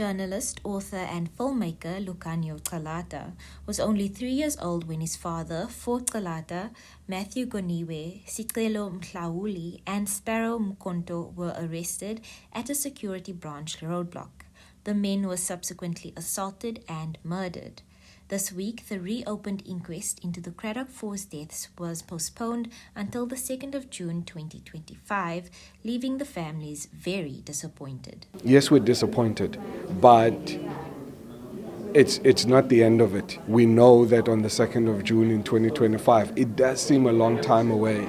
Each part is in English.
Journalist, author and filmmaker Lucanio Calata was only 3 years old when his father, Fort Calata, Matthew Goniwe, Sicelo Mhlauli and Sparrow Mkonto were arrested at a security branch roadblock. The men were subsequently assaulted and murdered. This week, the reopened inquest into the CRADOCK4's deaths was postponed until the 2nd of June 2025, leaving the families very disappointed. Yes, we're disappointed, but it's not the end of it. We know that on the 2nd of June in 2025, it does seem a long time away,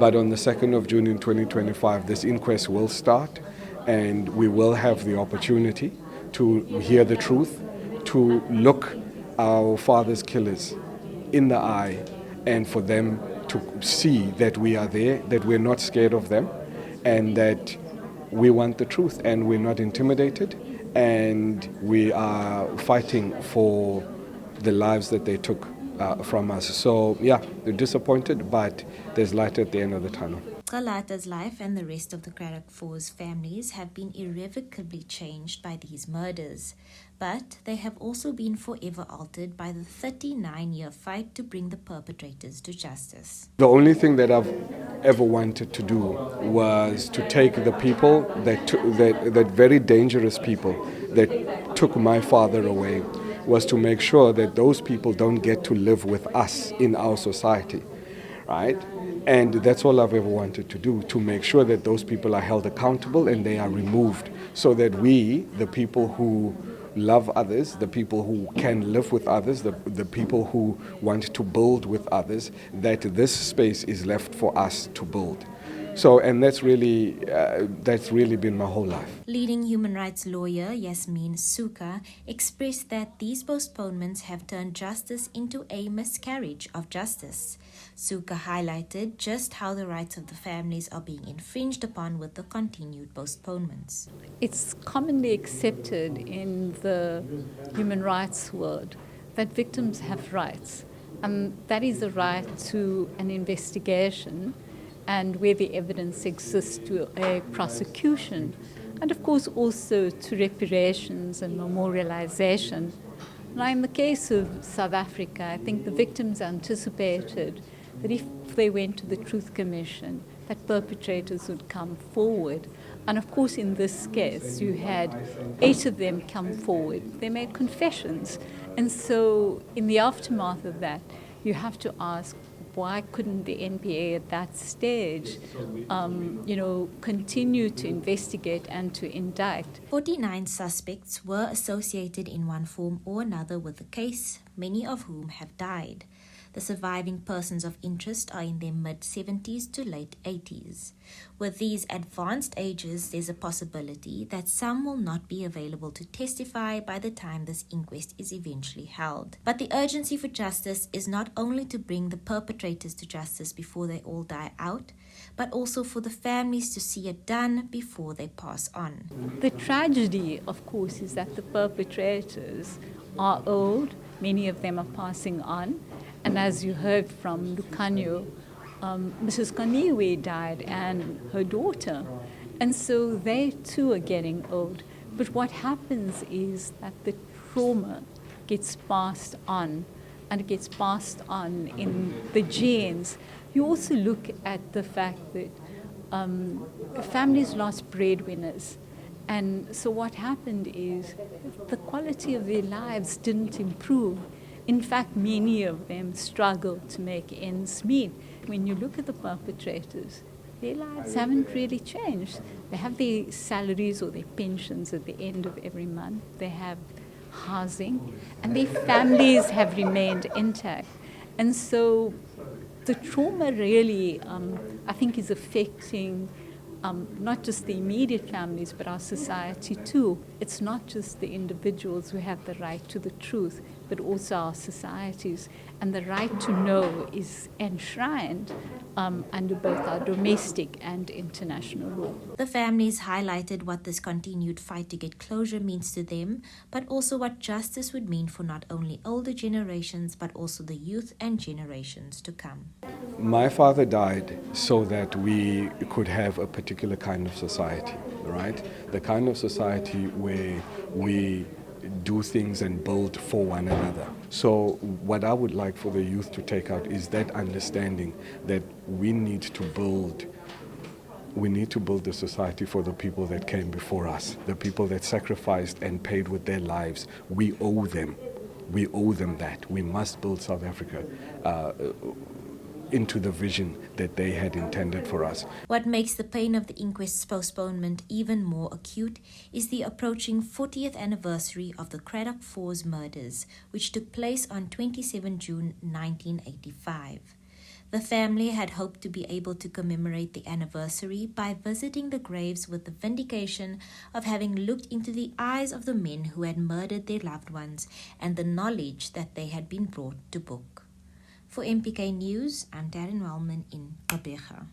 but on the 2nd of June in 2025, this inquest will start and we will have the opportunity to hear the truth, to look our father's killers in the eye and for them to see that we are there, that we're not scared of them, and that we want the truth and we're not intimidated, and we are fighting for the lives that they took from us. So yeah, they're disappointed, but there's light at the end of the tunnel. Calata's life and the rest of the CRADOCK4's families have been irrevocably changed by these murders, but they have also been forever altered by the 39-year fight to bring the perpetrators to justice. The only thing that I've ever wanted to do was to take the people that very dangerous people that took my father away, was to make sure that those people don't get to live with us in our society, right? And that's all I've ever wanted to do, to make sure that those people are held accountable and they are removed, so that we, the people who love others, the people who can live with others, the people who want to build with others, that this space is left for us to build. So, and that's really been my whole life. Leading human rights lawyer Yasmin Suka expressed that these postponements have turned justice into a miscarriage of justice. Suka highlighted just how the rights of the families are being infringed upon with the continued postponements. It's commonly accepted in the human rights world that victims have rights, and that is the right to an investigation, and where the evidence exists, to a prosecution, and of course also to reparations and memorialization. Now, in the case of South Africa, I think the victims anticipated that if they went to the Truth Commission, that perpetrators would come forward. And of course, in this case, you had 8 of them come forward. They made confessions. And so in the aftermath of that, you have to ask, why couldn't the NPA at that stage, continue to investigate and to indict? 49 suspects were associated in one form or another with the case, many of whom have died. The surviving persons of interest are in their mid-70s to late 80s. With these advanced ages, there's a possibility that some will not be available to testify by the time this inquest is eventually held. But the urgency for justice is not only to bring the perpetrators to justice before they all die out, but also for the families to see it done before they pass on. The tragedy, of course, is that the perpetrators are old. Many of them are passing on. And as you heard from Lucanio, Mrs. Goniwe died and her daughter. And so they too are getting old. But what happens is that the trauma gets passed on, and it gets passed on in the genes. You also look at the fact that families lost breadwinners. And so what happened is the quality of their lives didn't improve. In fact, many of them struggled to make ends meet. When you look at the perpetrators, their lives haven't really changed. They have their salaries or their pensions at the end of every month. They have housing, and their families have remained intact. And so the trauma really, I think, is affecting not just the immediate families, but our society too. It's not just the individuals who have the right to the truth, but also our societies. And the right to know is enshrined under both our domestic and international law. The families highlighted what this continued fight to get closure means to them, but also what justice would mean for not only older generations, but also the youth and generations to come. My father died so that we could have a particular kind of society, right? The kind of society where we do things and build for one another. So what I would like for the youth to take out is that understanding that we need to build a society for the people that came before us, the people that sacrificed and paid with their lives. We owe them. We owe them that. We must build South Africa into the vision that they had intended for us. What makes the pain of the inquest's postponement even more acute is the approaching 40th anniversary of the CRADOCK4's murders, which took place on 27 June 1985. The family had hoped to be able to commemorate the anniversary by visiting the graves with the vindication of having looked into the eyes of the men who had murdered their loved ones and the knowledge that they had been brought to book. For MPK News, I'm Darren Wellman in Gqeberha.